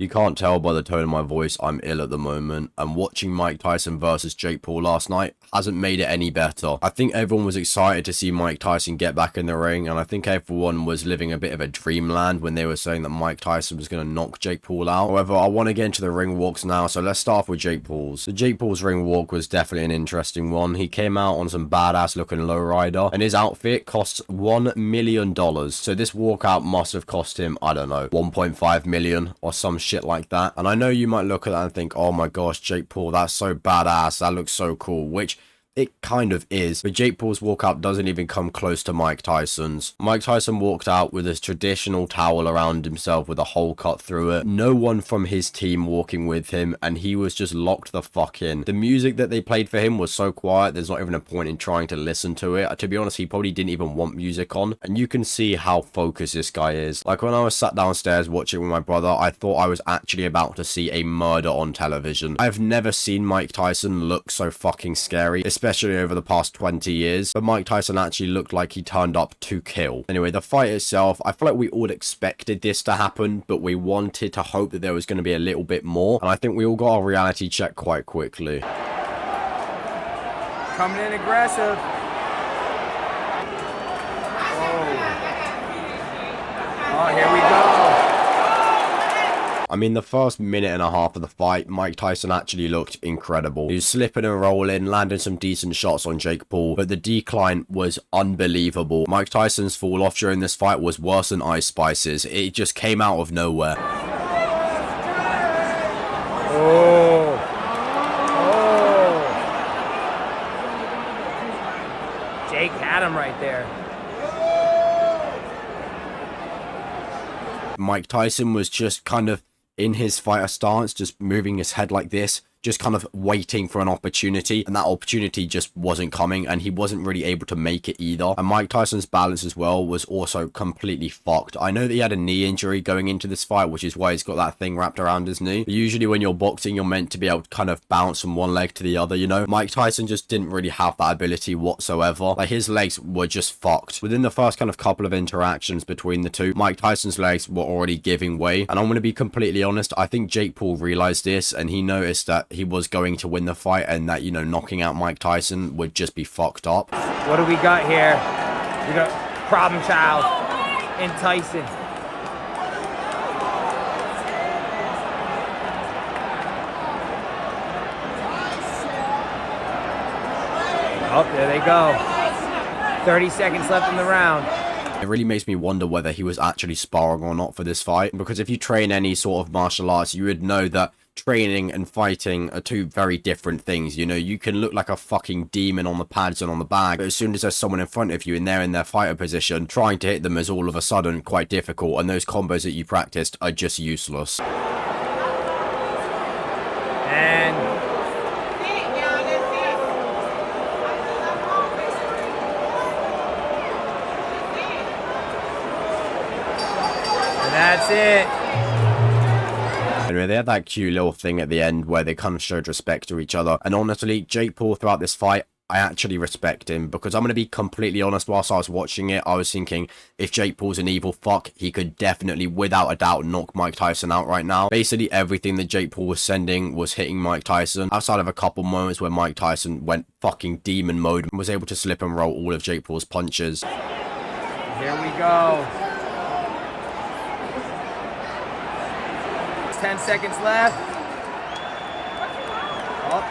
You can't tell by the tone of my voice I'm ill at the moment, and watching Mike Tyson versus Jake Paul last night hasn't made it any better. I think everyone was excited to see Mike Tyson get back in the ring, and I think everyone was living a bit of a dreamland when they were saying that Mike Tyson was going to knock Jake Paul out. However, I want to get into the ring walks now, so let's start off with Jake Paul's. So Jake Paul's ring walk was definitely an interesting one. He came out on some badass looking lowrider, and his outfit costs $1 million. So this walkout must have cost him, I don't know, 1.5 million or some shit like that. And I know you might look at that and think, oh my gosh, Jake Paul, that's so badass, that looks so cool, which it kind of is, but Jake Paul's walkout doesn't even come close to Mike Tyson's. Mike Tyson walked out with his traditional towel around himself with a hole cut through it. No one from his team walking with him, and he was just locked the fuck in. The music that they played for him was so quiet, there's not even a point in trying to listen to it. To be honest, he probably didn't even want music on, and you can see how focused this guy is. Like when I was sat downstairs watching with my brother, I thought I was actually about to see a murder on television. I've never seen Mike Tyson look so fucking scary, especially over the past 20 years, but Mike Tyson actually looked like he turned up to kill. Anyway, the fight itself, I feel like we all expected this to happen, but we wanted to hope that there was going to be a little bit more, and I think we all got a reality check quite quickly. Coming in aggressive. Oh, here we go. I mean, the first minute and a half of the fight, Mike Tyson actually looked incredible. He was slipping and rolling, landing some decent shots on Jake Paul, but the decline was unbelievable. Mike Tyson's fall off during this fight was worse than Ice Spice's. It just came out of nowhere. Oh. Jake had him right there. Mike Tyson was just kind of in his fighter stance, just moving his head like this, just kind of waiting for an opportunity, and that opportunity just wasn't coming, and he wasn't really able to make it either. And Mike Tyson's balance as well was also completely fucked. I know that he had a knee injury going into this fight, which is why he's got that thing wrapped around his knee. But usually when you're boxing, you're meant to be able to kind of bounce from one leg to the other, you know? Mike Tyson just didn't really have that ability whatsoever. Like, his legs were just fucked. Within the first kind of couple of interactions between the two, Mike Tyson's legs were already giving way, and I'm going to be completely honest, I think Jake Paul realized this, and he noticed that he was going to win the fight, and that, you know, knocking out Mike Tyson would just be fucked up. What do we got here? We got problem child in Tyson. Oh, there they go. 30 seconds left in the round. It really makes me wonder whether he was actually sparring or not for this fight, because if you train any sort of martial arts, you would know that training and fighting are two very different things. You know, you can look like a fucking demon on the pads and on the bag, but as soon as there's someone in front of you and they're in their fighter position, trying to hit them is all of a sudden quite difficult, and those combos that you practiced are just useless. And that's it. Anyway, they had that cute little thing at the end where they kind of showed respect to each other. And honestly, Jake Paul throughout this fight, I actually respect him, because I'm going to be completely honest, whilst I was watching it, I was thinking, if Jake Paul's an evil fuck, he could definitely, without a doubt, knock Mike Tyson out right now. Basically, everything that Jake Paul was sending was hitting Mike Tyson, outside of a couple moments where Mike Tyson went fucking demon mode and was able to slip and roll all of Jake Paul's punches. Here we go. 10 seconds left. Oh.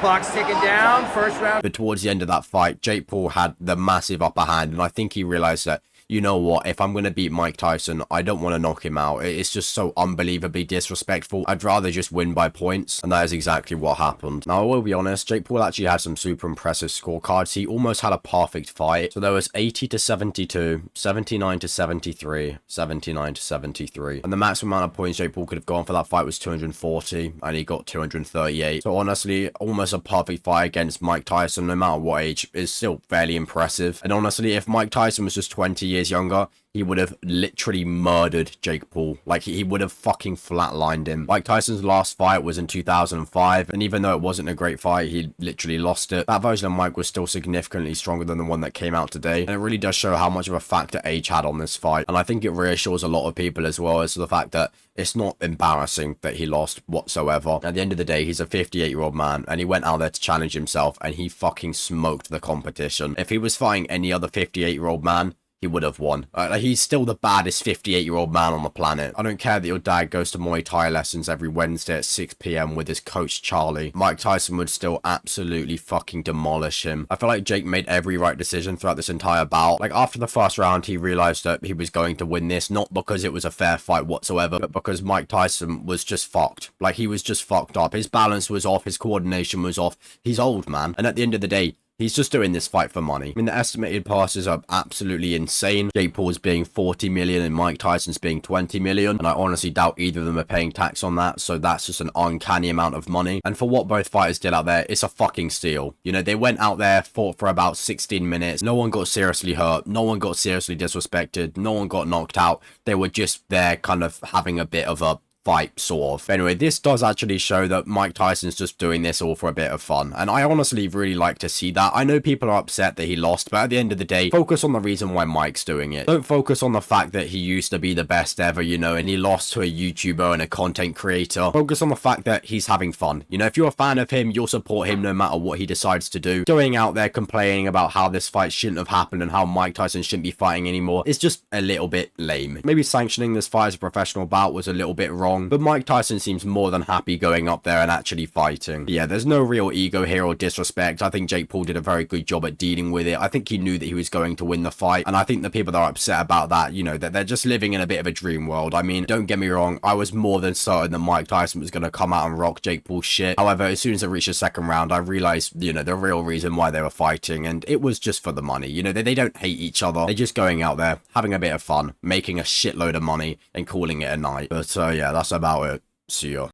Clock's ticking down. First round. But towards the end of that fight, Jake Paul had the massive upper hand, and I think he realized that, you know what, if I'm going to beat Mike Tyson, I don't want to knock him out. It's just so unbelievably disrespectful. I'd rather just win by points, and that is exactly what happened. Now, I will be honest, Jake Paul actually had some super impressive scorecards. He almost had a perfect fight. So there was 80 to 72, 79 to 73, 79 to 73. And the maximum amount of points Jake Paul could have gone for that fight was 240, and he got 238. So honestly, almost a perfect fight against Mike Tyson, no matter what age, is still fairly impressive. And honestly, if Mike Tyson was just 20 years years younger, he would have literally murdered Jake Paul. Like, he would have fucking flatlined him. Mike Tyson's last fight was in 2005, and even though it wasn't a great fight, he literally lost it. That version of Mike was still significantly stronger than the one that came out today, and it really does show how much of a factor age had on this fight. And I think it reassures a lot of people as well as to the fact that it's not embarrassing that he lost whatsoever. At the end of the day, he's a 58-year-old man, and he went out there to challenge himself, and he fucking smoked the competition. If he was fighting any other 58-year-old man, he would have won. He's still the baddest 58-year-old man on the planet. I don't care that your dad goes to Muay Thai lessons every Wednesday at 6 p.m. with his coach Charlie. Mike Tyson would still absolutely fucking demolish him. I feel like Jake made every right decision throughout this entire bout. Like, after the first round, he realized that he was going to win this, not because it was a fair fight whatsoever, but because Mike Tyson was just fucked. Like, he was just fucked up. His balance was off. His coordination was off. He's old, man. And at the end of the day, he's just doing this fight for money. I mean, the estimated passes are absolutely insane. Jake Paul's being 40 million and Mike Tyson's being 20 million. And I honestly doubt either of them are paying tax on that. So that's just an uncanny amount of money. And for what both fighters did out there, it's a fucking steal. You know, they went out there, fought for about 16 minutes. No one got seriously hurt. No one got seriously disrespected. No one got knocked out. They were just there kind of having a bit of a fight, sort of. But anyway, this does actually show that Mike Tyson's just doing this all for a bit of fun, and I honestly really like to see that. I know people are upset that he lost, but at the end of the day, focus on the reason why Mike's doing it. Don't focus on the fact that he used to be the best ever, you know, and he lost to a YouTuber and a content creator. Focus on the fact that he's having fun. You know, if you're a fan of him, you'll support him no matter what he decides to do. Going out there complaining about how this fight shouldn't have happened and how Mike Tyson shouldn't be fighting anymore is just a little bit lame. Maybe sanctioning this fight as a professional bout was a little bit wrong, but Mike Tyson seems more than happy going up there and actually fighting. But yeah, there's no real ego here or disrespect. I think Jake Paul did a very good job at dealing with it. I think he knew that he was going to win the fight, and I think the people that are upset about that, you know, that they're just living in a bit of a dream world. I mean, don't get me wrong, I was more than certain that Mike Tyson was going to come out and rock Jake Paul's shit. However, as soon as it reached the second round, I realized, you know, the real reason why they were fighting, and it was just for the money. You know, they don't hate each other. They're just going out there, having a bit of fun, making a shitload of money, and calling it a night. But yeah, that's about it. See ya.